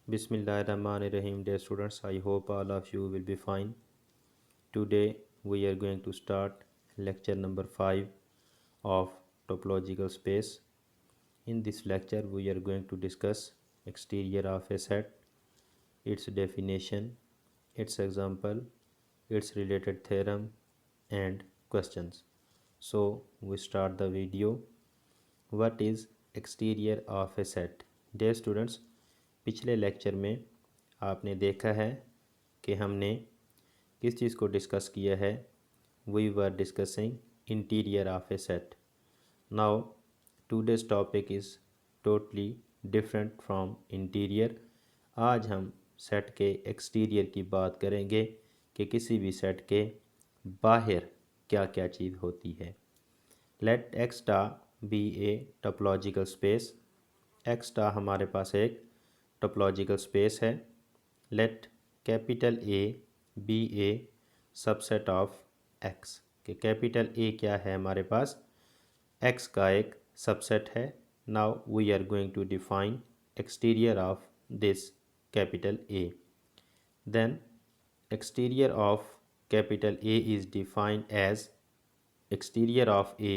Bismillahirrahmanirrahim, dear students. I hope all of you will be fine. Today we are going to start lecture number 5 of topological space. In this lecture we are going to discuss exterior of a set, its definition, its example, its related theorem and questions. So we start the video. What is exterior of a set? Dear students, पिछले lecture में आपने देखा है कि हमने किस चीज़ को discuss किया है. We were discussing interior of a set. Now today's topic is totally different from interior. आज हम सेट के एक्सटीरियर की बात करेंगे कि किसी भी सेट के बाहर क्या क्या चीज़ होती है. Let X star be a topological space. X star हमारे पास एक टोपोलॉजिकल स्पेस है. Let capital A be a subset of X. कि कैपिटल ए क्या है हमारे पास, एक्स का एक सबसेट है. Now we are going to define exterior of this capital A. Then exterior of capital A is defined as exterior of A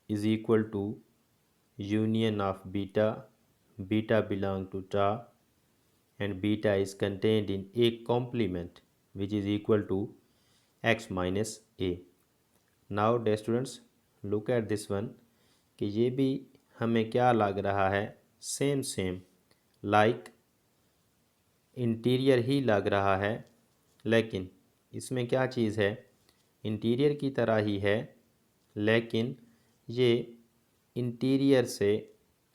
is equal to union of beta, beta belong to tau and beta is contained in A complement which is equal to x minus A. Now dear students, look at this one कि ये भी हमें क्या लग रहा है, same like interior ही लग रहा है, लेकिन इसमें क्या चीज़ है, इंटीरियर की तरह ही है लेकिन ये इंटीरियर से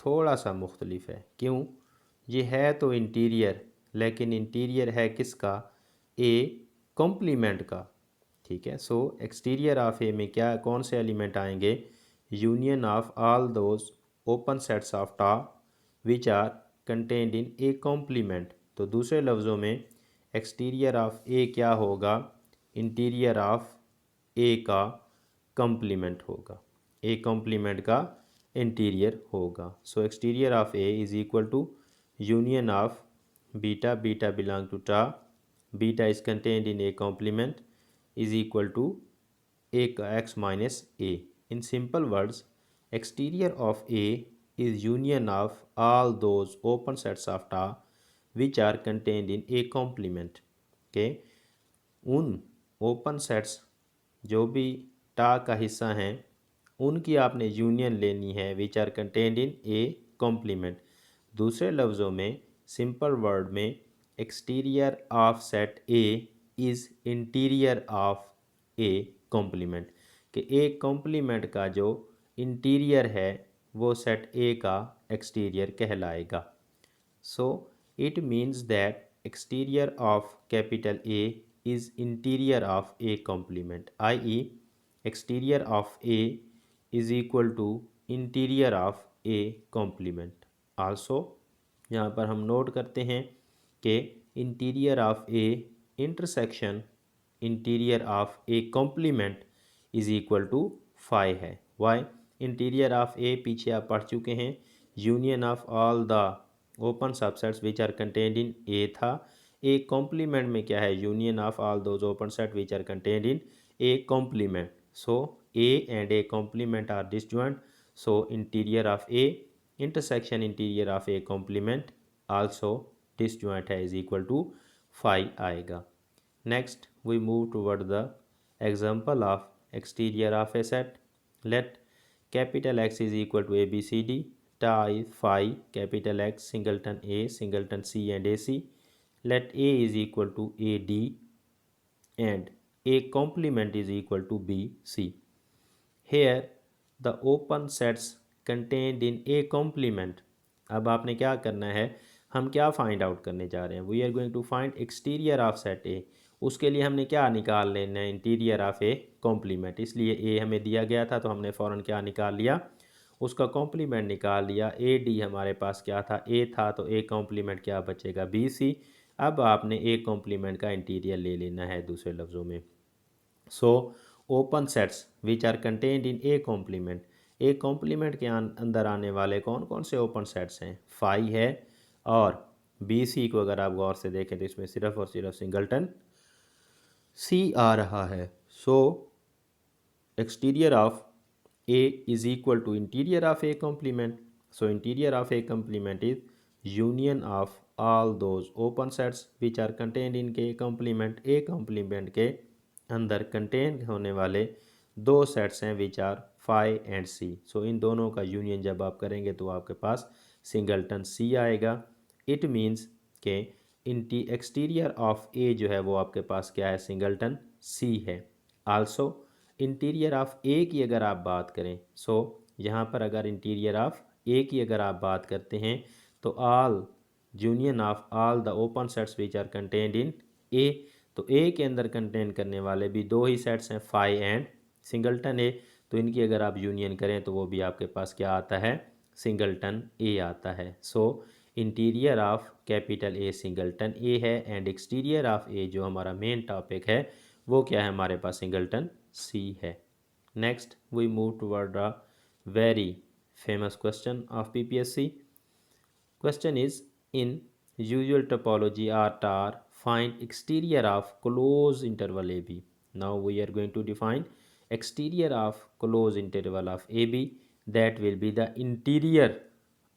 थोड़ा सा मुख्तलिफ है. क्यों? ये है तो इंटीरियर लेकिन इंटीरियर है किसका, ए कॉम्प्लीमेंट का. ठीक है. सो एक्सटीरियर ऑफ ए में क्या कौन से एलिमेंट आएंगे, union of all those open sets of tau which are contained in A complement. तो दूसरे लफ्ज़ों में एक्सटीरियर ऑफ ए क्या होगा, इंटीरियर ऑफ ए का कॉम्प्लीमेंट होगा, ए कॉम्प्लीमेंट का इंटीरियर होगा. So exterior of A is equal to union of beta, beta belong to tau, beta is contained in A complement is equal to A का X minus A. In simple words, exterior of A is union of all those open sets of tau which are contained in A complement. के उन open sets जो भी टा का हिस्सा हैं उनकी आपने यूनियन लेनी है which are contained in A complement. दूसरे लफ्ज़ों में, सिंपल वर्ड में, exterior of set A is interior of A complement. कि ए कॉम्प्लीमेंट का जो इंटीरियर है वो सेट ए का एक्सटीरियर कहलाएगा. So it means that exterior of capital A is interior of A complement, i.e. exterior of A is equal to interior of A complement. Also यहाँ पर हम नोट करते हैं कि interior of A intersection interior of A complement is equal to phi है. Why? interior of A पीछे आप पढ़ चुके हैं, union of all the open subsets which are contained in A था. ए कॉम्प्लीमेंट में क्या है, union of all those open set which are contained in A complement. So A and A complement are disjoint. So interior of A intersection interior of A complement also disjoint है is equal to phi आएगा. Next we move toward the example of exterior of a set. Let capital X is equal to A B C D. Tau is phi capital X singleton A singleton C and A C. Let A is equal to AD and A complement is equal to BC. Here the open sets contained in A complement. अब आपने क्या करना है, हम क्या find out करने जा रहे हैं, we are going to find exterior of set A. उसके लिए हमने क्या निकाल लेना है, इंटीरियर ऑफ ए कॉम्प्लीमेंट. इसलिए ए हमें दिया गया था तो हमने फ़ौरन क्या निकाल लिया, उसका कॉम्प्लीमेंट निकाल लिया. ए डी हमारे पास क्या था, ए था, तो ए कॉम्प्लीमेंट क्या बचेगा, बी सी. अब आपने ए कॉम्प्लीमेंट का इंटीरियर ले लेना है दूसरे लफ्ज़ों में. So open sets which are contained in A complement. A complement के अंदर आने वाले कौन कौन से ओपन सेट्स हैं, फाई है और बी सी को अगर आप गौर से देखें तो इसमें सिर्फ और सिर्फ सिंगलटन सी आ रहा है। सो exterior of A is equal to interior of A complement. So interior of A complement is union of all those open sets which are contained in K complement. A complement के अंदर contain होने वाले दो sets हैं which are phi and सी। सो इन दोनों का union जब आप करेंगे तो आपके पास सिंगलटन सी आएगा। इट मीन्स के एक्सटीरियर ऑफ ए जो है वो आपके पास क्या है, सिंगलटन सी है। आल्सो इंटीरियर ऑफ ए की अगर आप बात करें, सो यहाँ पर अगर इंटीरियर ऑफ ए की अगर आप बात करते हैं तो all union of all the open sets which are contained in A, तो ए के अंदर कंटेन करने वाले भी दो ही सेट्स हैं, फाई एंड सिंगलटन ए। तो इनकी अगर आप यूनियन करें तो वो भी आपके पास क्या आता है, सिंगलटन ए आता है। So interior of capital A singleton A है एंड एक्सटीरियर ऑफ ए जो हमारा मेन टॉपिक है वो क्या है हमारे पास, सिंगलटन सी है। Next we move toward a very famous question of PPSC. Question is, in usual topology R find exterior of closed interval AB. Now we are going to define exterior of closed interval of AB, that will be the interior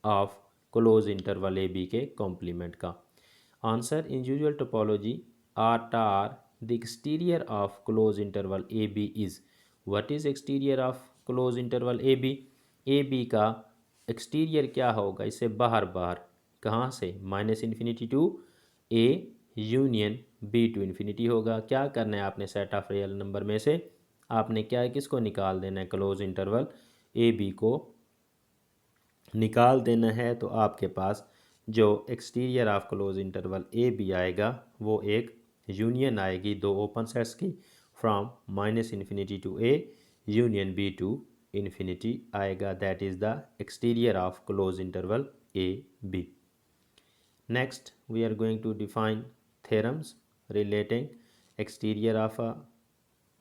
of closed interval AB के complement का answer. In usual topology R the exterior of closed interval AB is, what is exterior of closed interval AB? AB का exterior क्या होगा, इससे बाहर बाहर कहाँ से, minus infinity to A union B to infinity होगा। क्या करना है आपने, सेट ऑफ रियल नंबर में से आपने क्या किसको निकाल देना है, क्लोज इंटरवल ए बी को निकाल देना है। तो आपके पास जो exterior of close interval A B आएगा वो एक यूनियन आएगी दो ओपन सेट्स की, from minus infinity to A union B to infinity आएगा, that is the exterior of close interval A B. Next we are going to define theorems relating exterior of a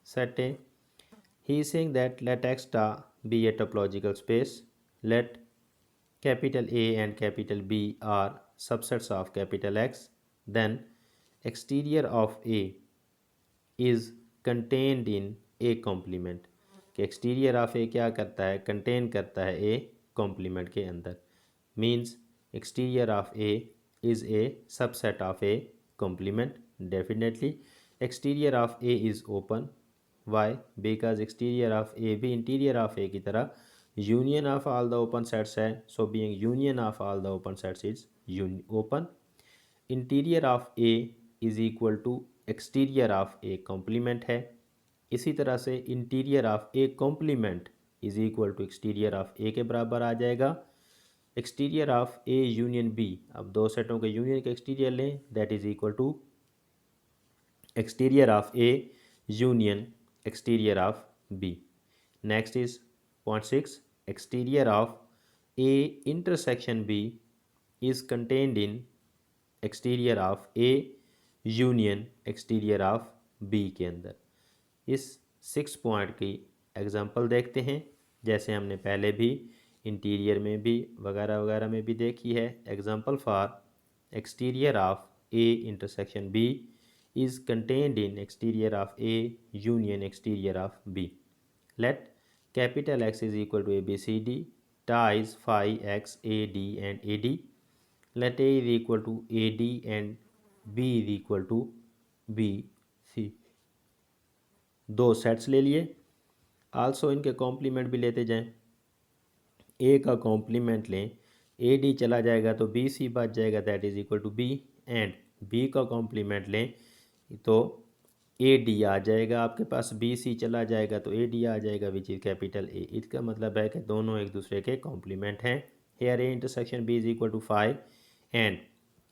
set A. He is saying that let X star be a topological space, let capital A and capital B are subsets of capital X, then exterior of A is contained in A complement। कि exterior of A क्या करता है, contain करता है ए complement के अंदर, means exterior of A is a subset of A complement. Definitely exterior of A is open, why, because exterior of A भी interior of A की तरह union of all the open sets है। So being union of all the open sets is open. Interior of A is equal to exterior of A complement है। इसी तरह से interior of A complement is equal to exterior of A के बराबर आ जाएगा। Exterior of A union B, अब दो सेटों के यूनियन के एक्सटीरियर लें, that is equal to exterior of A union exterior of B. Next is point 6, exterior of A intersection B is contained in exterior of A union exterior of B के अंदर। इस 6 point की example देखते हैं, जैसे हमने पहले भी इंटीरियर में भी वगैरह वगैरह में भी देखी है। Example for exterior of A intersection B is contained in exterior of A union exterior of B. Let capital X is equal to ABCD, ties phi X AD and AD. Let A is equal to AD and B is equal to BC. दो sets ले लिए, also इनके complement भी लेते जाएं। ए का complement लें, A D चला जाएगा तो बी सी बच जाएगा, that is equal to B, and B का कॉम्प्लीमेंट लें तो ए डी आ जाएगा आपके पास, बी सी चला जाएगा तो ए डी आ जाएगा विच इज कैपिटल ए। इसका मतलब है कि दोनों एक दूसरे के कॉम्प्लीमेंट हैं। Here A intersection B is equal to 5 and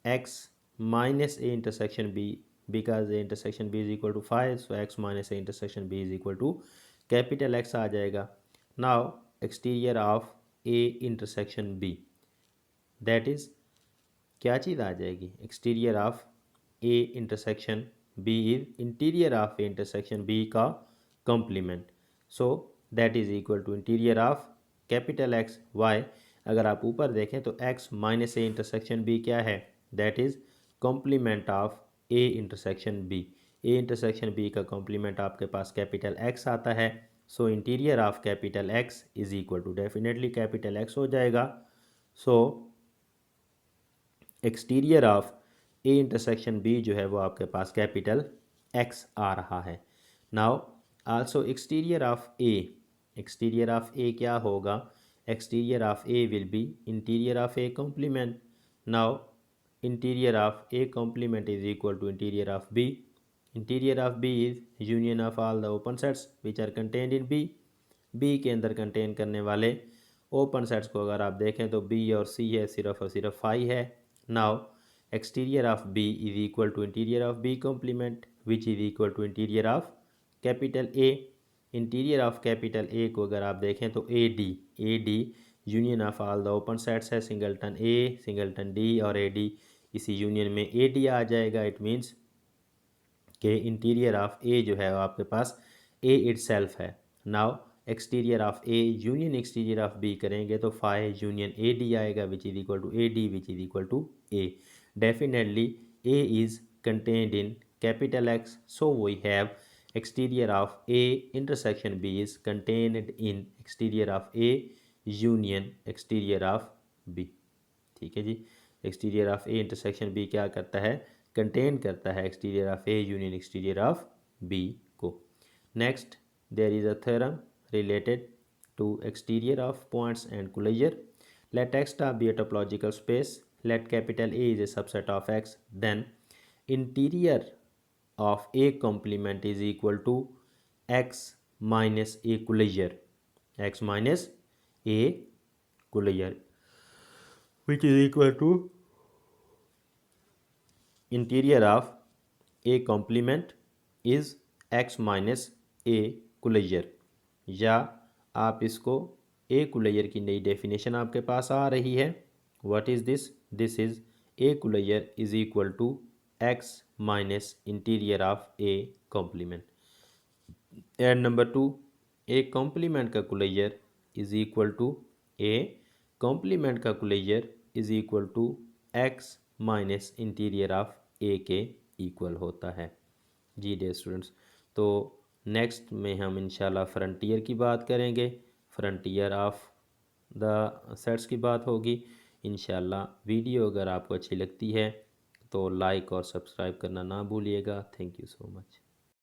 X minus A intersection B, because A intersection B is equal to 5, so X minus A intersection B is equal to capital X आ जाएगा। Now exterior of A intersection B, that is क्या चीज़ आ जाएगी, exterior of A intersection B is interior of A intersection B का complement. So that is equal to interior of capital X Y. अगर आप ऊपर देखें तो X minus A intersection B क्या है, that is complement of A intersection B. A intersection B का complement आपके पास कैपिटल एक्स आता है। So interior of capital X is equal to, definitely capital X हो जाएगा। So exterior of A intersection B जो है वो आपके पास कैपिटल एक्स आ रहा है। Now also exterior of A, exterior of A क्या होगा? Exterior of A will be interior of A complement. Now interior of A complement is equal to interior of B. Interior of B is union of all the open sets which are contained in B. B के अंदर contain करने वाले open sets को अगर आप देखें तो B और सी है, सिर्फ और सिर्फ फाई है। Now exterior of B is equal to interior of B complement which is equal to interior of capital A. Interior of capital A को अगर आप देखें तो A D union of all the open sets है, singleton A, singleton D और A D इसी union में ए D आ जाएगा। इट मीन्स कि इंटीरियर ऑफ ए जो है वो आपके पास ए इटसेल्फ है। Now exterior of A union exterior of B करेंगे तो फाई यूनियन ए डी आएगा which is equal to A D which is equal to A. Definitely A is contained in capital X, so we have exterior of A intersection B is contained in exterior of A union exterior of B। ठीक है जी, exterior of A intersection B क्या करता है? contain करता है exterior of A union exterior of B को। next there is a theorem related to exterior of points and closure। let X star be a topological space, let capital A is a subset of X, then interior of A complement is equal to X minus A closure, X minus A closure which is equal to interior of A complement is X minus A closure। या आप इसको A closure की नई definition आपके पास आ रही है। What is this? This is A closure is equal to X minus interior of A complement। And number 2, A complement का closure is equal to A complement का closure is equal to X minus interior of A के equal होता है। जी dear students, तो next में हम इंशाल्लाह फ्रंटियर की बात करेंगे, फ्रंटियर ऑफ द सेट्स की बात होगी इंशाल्लाह। वीडियो अगर आपको अच्छी लगती है तो लाइक और सब्सक्राइब करना ना भूलिएगा। Thank you so much.